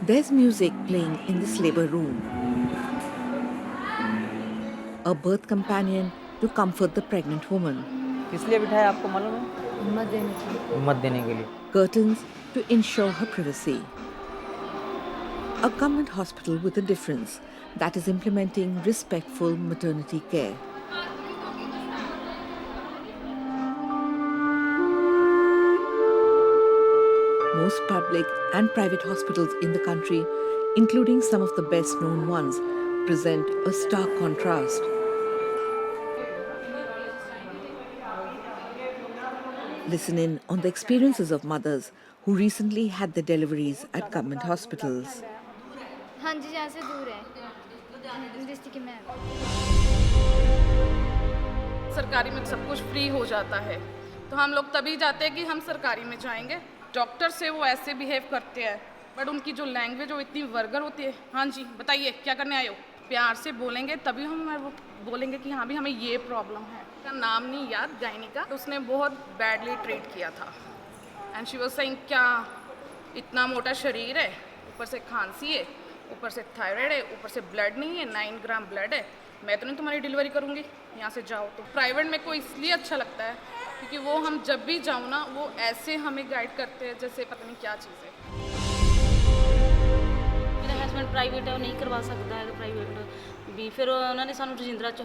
There's music playing in this labor room, a birth companion to comfort the pregnant woman. किस लिए बिठाया आपको मालूम है? हिम्मत देने के लिए। हिम्मत देने के लिए। Curtains to ensure her privacy. A government hospital with a difference that is implementing respectful maternity care. Most public and private hospitals in the country, including some of the best known ones, present a stark contrast. Listen in on the experiences of mothers who recently had their deliveries at government hospitals. हाँ जी, यहाँ से दूर है district में। सरकारी में सब कुछ फ्री हो जाता है तो हम लोग तभी जाते हैं कि हम सरकारी में जाएंगे। डॉक्टर से वो ऐसे बिहेव करते हैं, बट उनकी जो लैंग्वेज वो इतनी वर्गर होती है। हाँ जी बताइए क्या करने आए हो, प्यार से बोलेंगे तभी हम बोलेंगे कि हाँ भी हमें ये प्रॉब्लम है। उसका नाम नहीं याद, गायनिका, उसने बहुत बैडली ट्रीट किया था। एंड शी वाज सेइंग क्या इतना मोटा शरीर है, ऊपर से खांसी है, ऊपर से थायराइड है, ऊपर से ब्लड नहीं है, 9 ग्राम ब्लड है, मैं तो नहीं तुम्हारी डिलीवरी करूँगी, यहाँ से जाओ। तो प्राइवेट में को इसलिए अच्छा लगता है क्योंकि वो हम जब भी जाओ ना वो ऐसे हमें गाइड करते हैं जैसे पता नहीं क्या चीज़ है। मेरा हस्बैंड प्राइवेट है, वो नहीं करवा सकता है प्राइवेट भी। फिर उन्होंने सानू रजिंद्रा च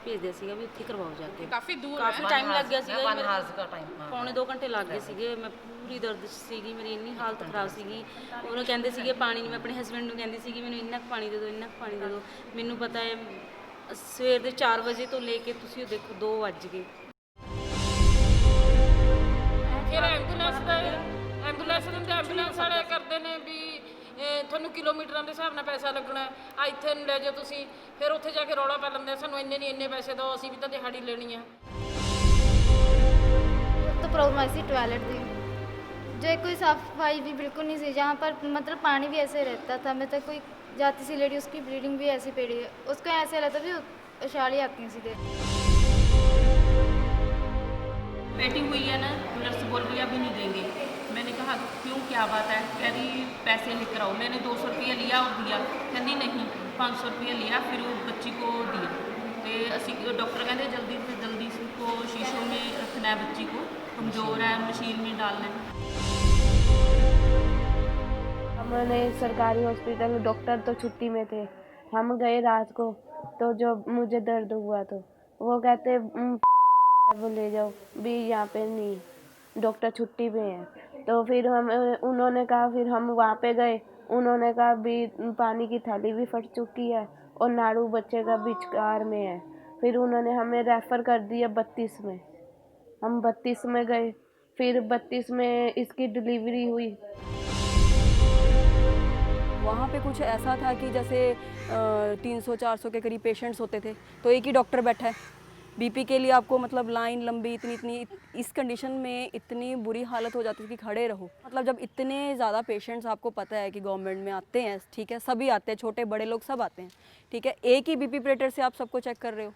भेज दिया सीगा भी उत्थे करवाओ जाके। काफ़ी दूर काफ़ी टाइम लग गया सीगा, 1 hours का टाइम, पौने 2 घंटे लग गए सीगे। मैं पूरी दर्द ਸੀਗੀ, ਮੇਰੀ ਇੰਨੀ ਹਾਲਤ ਖਰਾਬ ਸੀਗੀ। ਉਹਨੂੰ ਕਹਿੰਦੇ ਸੀਗੇ ਪਾਣੀ ਨਹੀਂ, ਮੈਂ ਆਪਣੇ ਹਸਬੈਂਡ ਨੂੰ ਕਹਿੰਦੀ ਸੀਗੀ ਮੈਨੂੰ ਇੰਨਾ ਕੁ ਪਾਣੀ ਦੇ ਦਿਓ, ਇੰਨਾ ਕੁ ਪਾਣੀ ਦੇ ਦਿਓ। ਮੈਨੂੰ ਪਤਾ ਹੈ ਸਵੇਰ ਦੇ 4 ਵਜੇ ਤੋਂ ਲੈ ਕੇ ਤੁਸੀਂ ਦੇਖੋ 2 ਵੱਜ ਗਏ। ਫਿਰ ਐਂਬੂਲੈਂਸ ਵਾਲੇ ਕਰਦੇ ਨੇ ਵੀ ਤੁਹਾਨੂੰ ਕਿਲੋਮੀਟਰਾਂ ਦੇ ਹਿਸਾਬ ਨਾਲ ਪੈਸਾ ਲੱਗਣਾ ਆ, ਇੱਥੇ ਨੂੰ ਲੈ ਜਾਓ ਤੁਸੀਂ। ਫਿਰ ਉੱਥੇ ਜਾ ਕੇ ਰੌਲਾ ਪੈ ਲੈਂਦੇ ਸਾਨੂੰ ਇੰਨੇ ਨਹੀਂ ਇੰਨੇ ਪੈਸੇ ਦਿਓ, ਅਸੀਂ ਵੀ ਤਾਂ ਦਿਹਾੜੀ ਲੈਣੀ ਆ। तो प्रॉब्लम ऐसी टॉयलेट थी जो कोई सफाई भी बिल्कुल नहीं थी, जहाँ पर मतलब पानी भी ऐसे रहता था। मैं तो कोई जाती सी लेडी उसकी ब्लीडिंग भी ऐसी पड़ी है, उसको ऐसे रहता भी उछाली आती हैं सीधे। वेटिंग हुई है ना, नर्स बोल रही अभी नहीं देंगे। मैंने कहा क्यों क्या बात है, कह रही पैसे लेकर आओ। मैंने 200 रुपया लिया और दिया, कहती नहीं 500 रुपया लिया, फिर वो बच्ची को दिया। तो असी डॉक्टर कहते जल्दी से जल्दी इसको शीशों में रखना है, बच्ची को कमज़ोर है, मशीन में डालना है। हमने सरकारी हॉस्पिटल में डॉक्टर तो छुट्टी में थे, हम गए रात को, तो जब मुझे दर्द हुआ तो वो कहते वो ले जाओ भी, यहाँ पे नहीं, डॉक्टर छुट्टी पे हैं। तो फिर हम उन्होंने कहा, फिर हम वहाँ पे गए, उन्होंने कहा भी पानी की थैली भी फट चुकी है और नाड़ू बच्चे का विचकार में है। फिर उन्होंने हमें रेफ़र कर दिया 32 में। हम 32 में गए, फिर 32 में इसकी डिलीवरी हुई। वहाँ पे कुछ ऐसा था कि जैसे 300-400 के करीब पेशेंट्स होते थे, तो एक ही डॉक्टर बैठा है। बीपी के लिए आपको मतलब लाइन लंबी इतनी इस कंडीशन में इतनी बुरी हालत हो जाती है कि खड़े रहो। मतलब जब इतने ज़्यादा पेशेंट्स आपको पता है कि गवर्नमेंट में आते हैं, ठीक है, सभी आते हैं, छोटे बड़े लोग सब आते हैं, ठीक है, एक ही बीपी ऑपरेटर से आप सबको चेक कर रहे हो,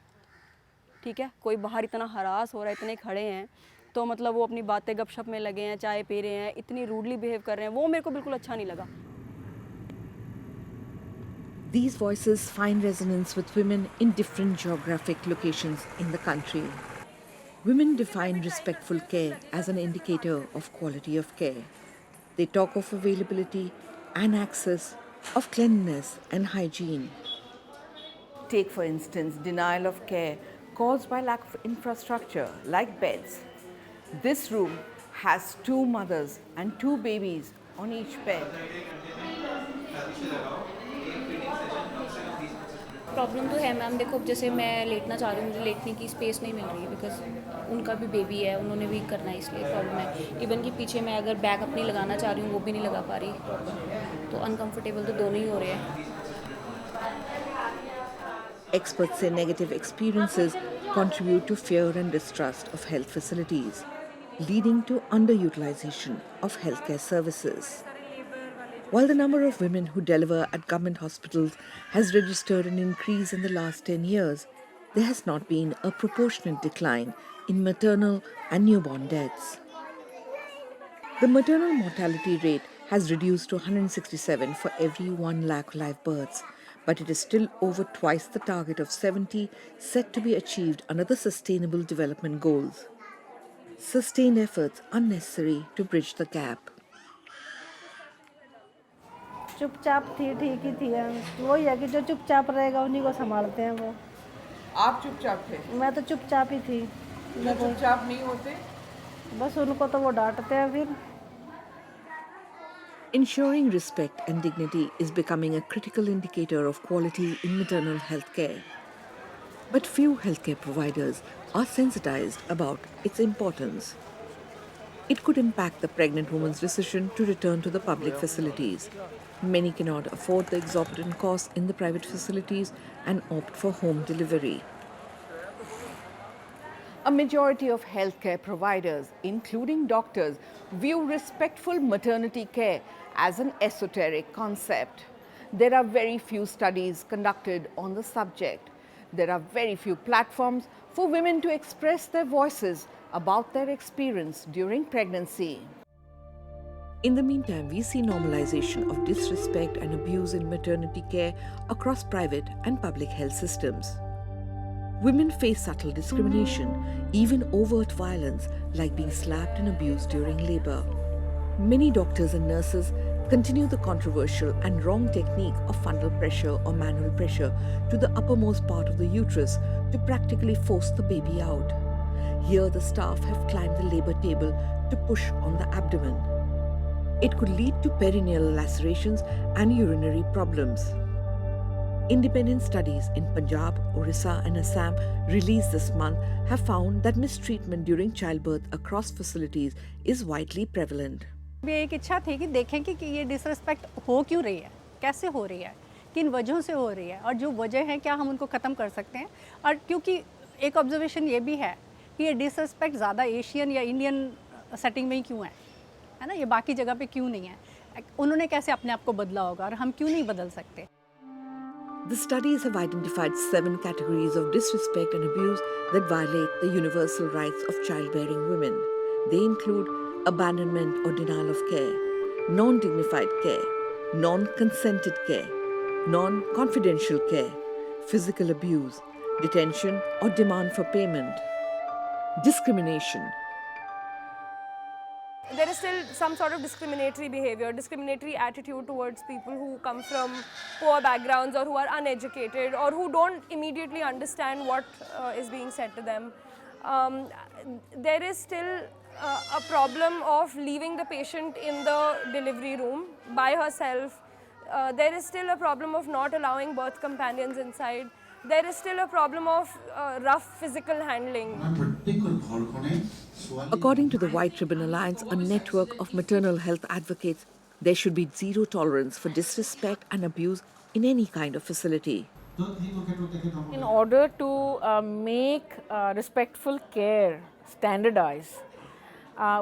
ठीक है, कोई बाहर इतना हरास हो रहा है, इतने खड़े हैं, तो मतलब वो अपनी बातें गपशप में लगे हैं, चाय पी रहे हैं, इतनी रूडली बिहेव कर रहे हैं, वो मेरे को बिल्कुल अच्छा नहीं लगा। These voices find resonance with women in different geographic locations in the country. Women define respectful care as an indicator of quality of care. They talk of availability and access, of cleanliness and hygiene. Take, for instance, denial of care caused by lack of infrastructure like beds. This room has 2 mothers and 2 babies on each bed. Problem तो है ma'am, देखो जैसे मैं लेटना चाह रही हूँ, मुझे लेटने की स्पेस नहीं मिल रही है बिकॉज उनका भी बेबी है, उन्होंने भी करना है, इसलिए प्रॉब्लम है। इवन कि पीछे मैं अगर बैग अपनी लगाना चाह रही हूँ वो भी नहीं लगा पा रही प्रॉपर, तो अनकम्फर्टेबल तो दोनों ही हो रहे हैं। Experts say negative experiences contribute to fear and distrust of health facilities, leading to underutilization of healthcare services. While the number of women who deliver at government hospitals has registered an increase in the last 10 years, there has not been a proportionate decline in maternal and newborn deaths. The maternal mortality rate has reduced to 167 for every 1 lakh live births, but it is still over twice the target of 70 set to be achieved under the Sustainable Development Goals. Sustained efforts are necessary to bridge the gap. चुपचाप थी, ठीक ही थी। वही है कि जो चुपचाप रहेगा उन्हीं को संभालते हैं वो। आप चुपचाप थे? मैं तो चुपचाप ही थी। जो चुपचाप नहीं होते? बस उनको तो वो डांटते हैं फिर। Ensuring respect and dignity is becoming a critical indicator of quality in maternal health care. But few healthcare providers are sensitized about its importance. It could impact the pregnant woman's decision to return to the public facilities. Many cannot afford the exorbitant costs in the private facilities and opt for home delivery. A majority of healthcare providers, including doctors, view respectful maternity care as an esoteric concept. There are very few studies conducted on the subject. There are very few platforms for women to express their voices about their experience during pregnancy. In the meantime, we see normalization of disrespect and abuse in maternity care across private and public health systems. Women face subtle discrimination, even overt violence like being slapped and abused during labor. Many doctors and nurses continue the controversial and wrong technique of fundal pressure or manual pressure to the uppermost part of the uterus to practically force the baby out. Here, the staff have climbed the labor table to push on the abdomen. It could lead to perineal lacerations and urinary problems. Independent studies in Punjab, Orissa and Assam released this month have found that mistreatment during childbirth across facilities is widely prevalent. एक इच्छा थी कि देखें कि ये disrespect हो क्यों रही है, कैसे हो रही है, किन वजहों से हो रही है और जो वजह है क्या हम उनको ख़त्म कर सकते हैं। और क्योंकि एक ऑब्जर्वेशन ये भी है कि ये डिसरिस्पेक्ट ज़्यादा एशियन या इंडियन सेटिंग में ही क्यों है ना, ये बाकी जगह पे क्यों नहीं है, उन्होंने कैसे अपने आप को बदला होगा और हम क्यों नहीं बदल सकते। The studies have identified 7 categories of disrespect and abuse that violate the universal rights of childbearing women. They include abandonment or denial of care, non-dignified care, non-consented care, non-confidential care, physical abuse, detention or demand for payment, discrimination. There is still some sort of discriminatory behavior, discriminatory attitude towards people who come from poor backgrounds or who are uneducated or who don't immediately understand what is being said to them. There is still a problem of leaving the patient in the delivery room by herself. There is still a problem of not allowing birth companions inside. There is still a problem of rough physical handling. According to the White Ribbon Alliance, a network of maternal health advocates, there should be zero tolerance for disrespect and abuse in any kind of facility. In order to make respectful care standardized,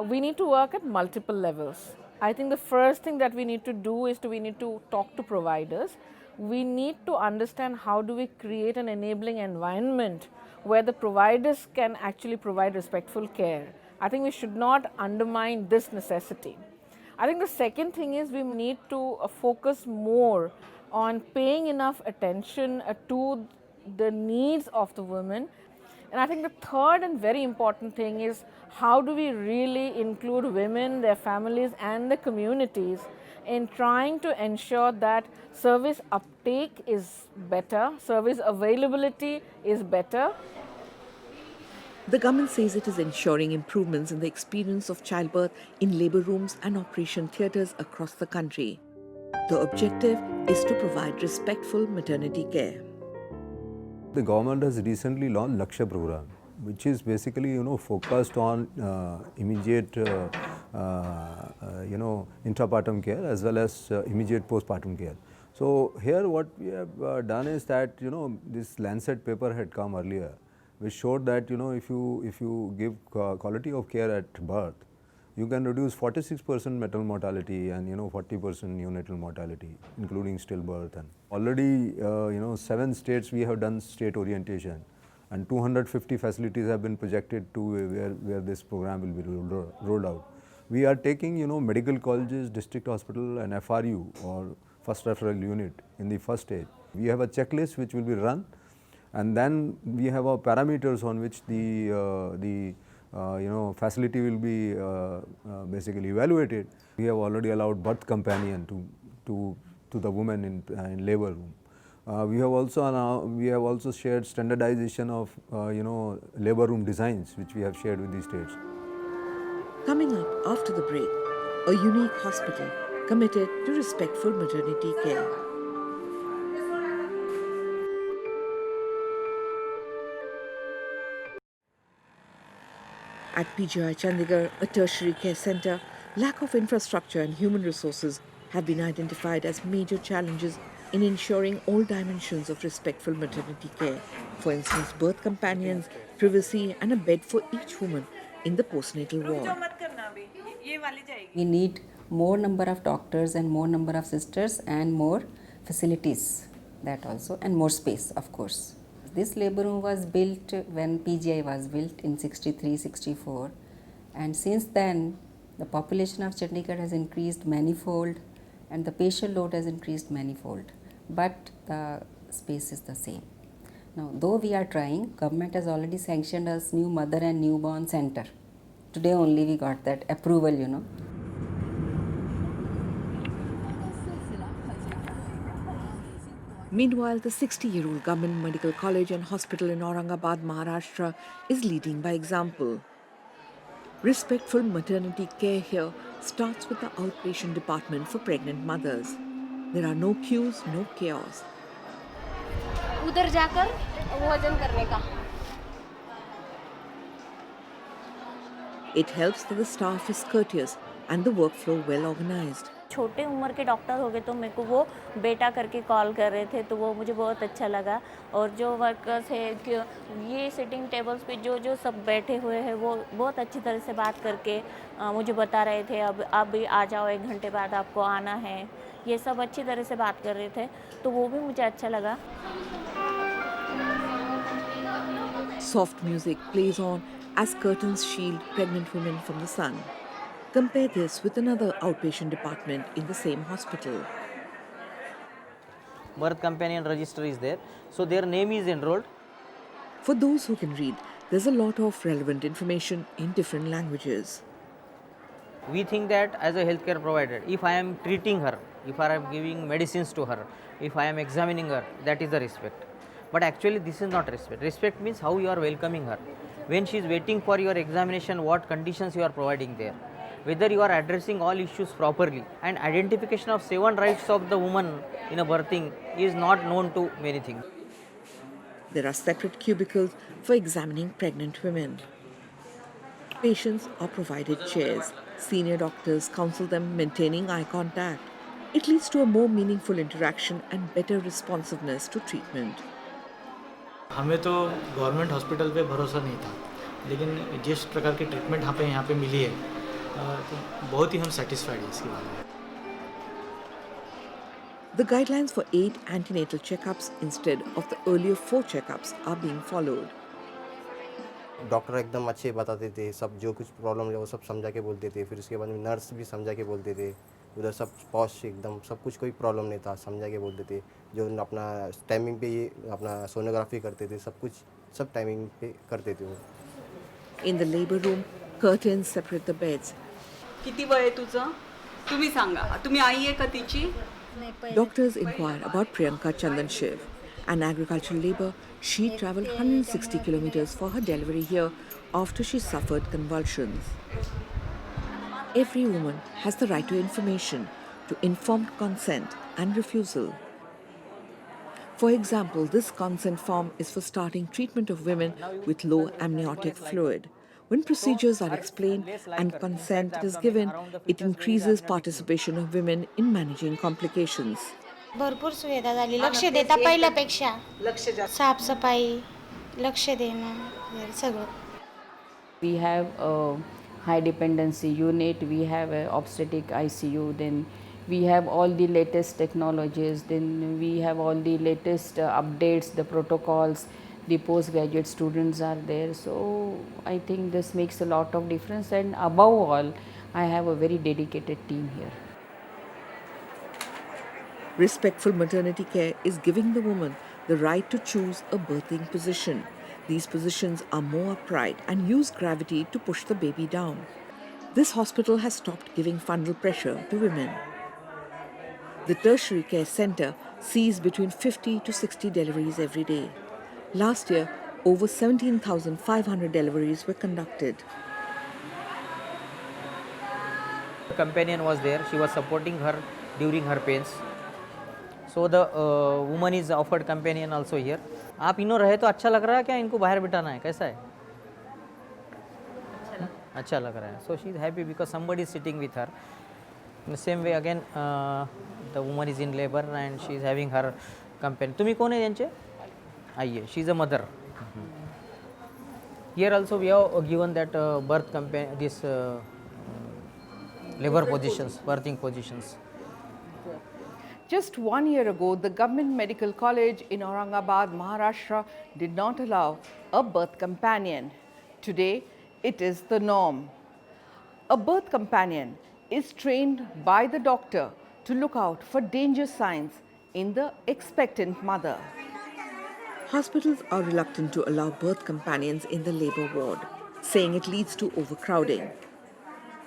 we need to work at multiple levels. I think the first thing that we need to do is we need to talk to providers. We need to understand how do we create an enabling environment where the providers can actually provide respectful care. I think we should not undermine this necessity. I think the second thing is we need to focus more on paying enough attention to the needs of the women. And I think the third and very important thing is how do we really include women, their families and the communities in trying to ensure that service uptake is better, service availability is better. The government says it is ensuring improvements in the experience of childbirth in labour rooms and operation theatres across the country. The objective is to provide respectful maternity care. The government has recently launched Lakshya program, which is basically focused on immediate intrapartum care as well as immediate postpartum care. So here what we have done is that this Lancet paper had come earlier, which showed that if you give quality of care at birth, you can reduce 46% maternal mortality and 40% neonatal mortality, including stillbirth. And already 7 states we have done state orientation, and 250 facilities have been projected to where this program will be rolled out. We are taking, you know, medical colleges, district hospital and FRU or first referral unit in the first stage. We have a checklist which will be run, and then we have our parameters on which the facility will be basically evaluated. We have already allowed birth companion to the women in labor room. We have also shared standardization of labor room designs, which we have shared with the states. Coming up after the break, a unique hospital committed to respectful maternity care. At PGI Chandigarh, a tertiary care centre, lack of infrastructure and human resources have been identified as major challenges in ensuring all dimensions of respectful maternity care. For instance, birth companions, privacy and a bed for each woman in the postnatal ward. We need more number of doctors and more number of sisters and more facilities, that also, and more space, of course. This labour room was built when PGI was built in 63-64, and since then the population of Chandigarh has increased manifold and the patient load has increased manifold, but the space is the same. Now, though we are trying, government has already sanctioned us new mother and newborn center. Today only we got that approval, you know. Meanwhile, the 60-year-old Government Medical College and Hospital in Aurangabad, Maharashtra is leading by example. Respectful maternity care here starts with the outpatient department for pregnant mothers. There are no queues, no chaos. उधर जाकर भोजन करने का. It helps that the staff is courteous and the workflow well organized. छोटे उम्र के doctor हो गए तो मेरे को वो बेटा करके कॉल कर रहे थे, तो वो मुझे बहुत अच्छा लगा. और जो वर्कर्स है कि ये सिटिंग टेबल्स पे जो सब बैठे हुए हैं वो बहुत अच्छी तरह से बात करके मुझे बता रहे थे, अब आप भी आ जाओ, 1 घंटे बाद आपको आना है. ये सब अच्छी तरह से बात कर रहे थे, तो वो भी मुझे अच्छा लगा. Soft music plays on as curtains shield pregnant women from the sun. Compare this with another outpatient department in the same hospital. Birth companion register is there, so their name is enrolled. For those who can read, there's a lot of relevant information in different languages. We think that as a healthcare provider, if I am treating her, if I am giving medicines to her, if I am examining her, that is the respect. But actually this is not respect. Respect means how you are welcoming her. When she is waiting for your examination, what conditions you are providing there. Whether you are addressing all issues properly, and identification of 7 rights of the woman in a birthing is not known to many things. There are separate cubicles for examining pregnant women. Patients are provided chairs. Senior doctors counsel them, maintaining eye contact. It leads to a more meaningful interaction and better responsiveness to treatment. हमें तो government hospital पे भरोसा नहीं था, लेकिन जिस प्रकार की ट्रीटमेंट यहाँ पे मिली है तो बहुत ही हम सेटिस्फाइड हैं इसके बारे में. The guidelines for 8 antenatal checkups instead of the earlier 4 checkups are being followed. Doctor एकदम अच्छे बताते थे, सब जो कुछ प्रॉब्लम है वो सब समझा के बोलते थे. फिर उसके बाद में नर्स भी समझा के बोलते थे. उधर सब पॉश एकदम सब कुछ, कोई प्रॉब्लम नहीं था, समझा के बोलते थे. जो अपना टाइमिंग पे ये अपना सोनोग्राफी करते थे, सब कुछ सब टाइमिंग पे करते थे वो. In the labor room, curtains separate the beds. किती वय आहे तुझं? तुम्ही सांगा, तुम्ही आई आहे का तिची? Doctors inquire about Priyanka Chandan Shiv. An agricultural labor, she travelled 160 kilometers for her delivery here after she suffered convulsions. Every woman has the right to information, to informed consent and refusal. For example, this consent form is for starting treatment of women with low amniotic fluid. When procedures are explained and consent is given, it increases participation of women in managing complications. भरपूर सुविधा झाली, लक्ष देता पहिल्यापेक्षा. साफसफाई, लक्ष देणं, सगळं. We have a high dependency unit, we have a obstetric ICU, then we have all the latest technologies, then we have all the latest updates, the protocols, the postgraduate students are there. So I think this makes a lot of difference, and above all, I have a very dedicated team here. Respectful maternity care is giving the woman the right to choose a birthing position. These positions are more upright and use gravity to push the baby down. This hospital has stopped giving fundal pressure to women. The tertiary care centre sees between 50 to 60 deliveries every day. Last year, over 17,500 deliveries were conducted. The companion was there, she was supporting her during her pains. So the woman is offered companion also here. आप इनो रहे तो अच्छा लग रहा है क्या, इनको बाहर बिठाना है, कैसा है? अच्छा लग रहा है. So she is happy because somebody is sitting with her. In the same way again, the woman is in labor and she is having her companion. तुम्ही कोण आहे यांचे? आइए, she is a mother. Here also we have given that birth companion, this labor positions, birthing positions. Just 1 year ago, the Government Medical College in Aurangabad, Maharashtra did not allow a birth companion. Today, it is the norm. A birth companion is trained by the doctor to look out for danger signs in the expectant mother. Hospitals are reluctant to allow birth companions in the labour ward, saying it leads to overcrowding.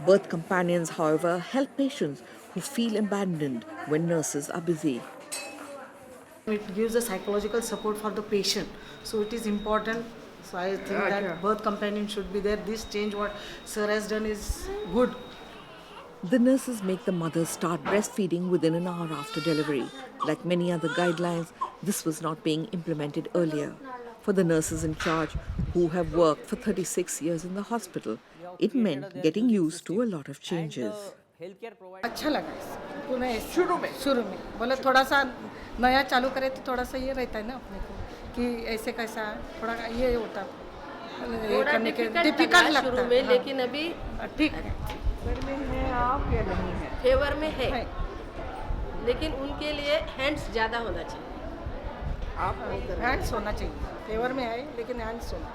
Birth companions, however, help patients who feel abandoned when nurses are busy. It gives a psychological support for the patient, so it is important. So I think that birth companion should be there. This change what Sir has done is good. The nurses make the mothers start breastfeeding within an hour after delivery. Like many other guidelines, this was not being implemented earlier. For the nurses in charge, who have worked for 36 years in the hospital, it meant getting used to a lot of changes. अच्छा लगा शुरू में बोले थोड़ा सा नया चालू करे तो थोड़ा सा ये रहता है ना अपने को कि ऐसे कैसा थोड़ा ये होता ये करने के डिफिकल्ट लगता शुरू में, लेकिन अभी ठीक है। फेवर में है, लेकिन उनके लिए हैंड्स ज़्यादा होना चाहिए। आप हैंड्स होना चाहिए, फेवर में है लेकिन हैंड्स होना।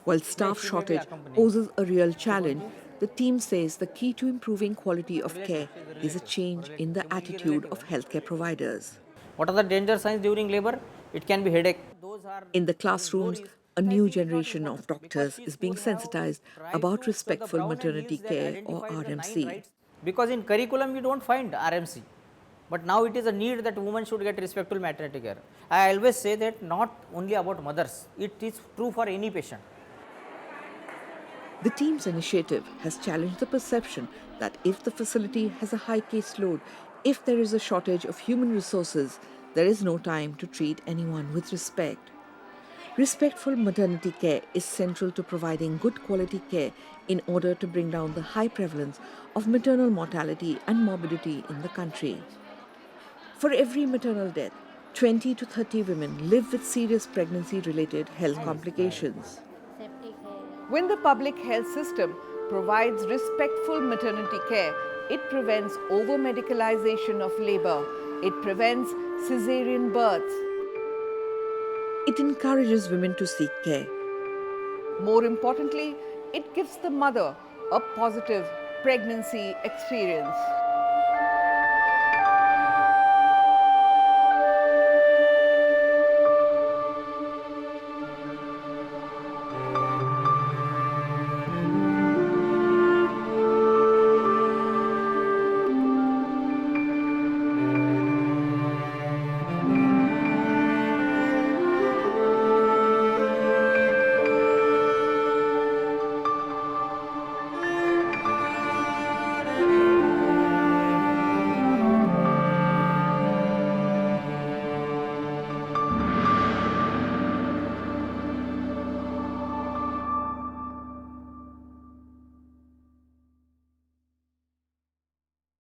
While staff shortage poses a real challenge, the team says the key to improving quality of care is a change in the attitude of healthcare providers. What are the danger signs during labor? It can be headache. In the classrooms, a new generation of doctors is being sensitized about respectful maternity care or RMC. Because in curriculum we don't find RMC. But now it is a need that women should get respectful maternity care. I always say that not only about mothers, it is true for any patient. The team's initiative has challenged the perception that if the facility has a high caseload, if there is a shortage of human resources, there is no time to treat anyone with respect. Respectful maternity care is central to providing good quality care in order to bring down the high prevalence of maternal mortality and morbidity in the country. For every maternal death, 20 to 30 women live with serious pregnancy-related health complications. When the public health system provides respectful maternity care, it prevents over-medicalization of labor. It prevents caesarean births. It encourages women to seek care. More importantly, it gives the mother a positive pregnancy experience.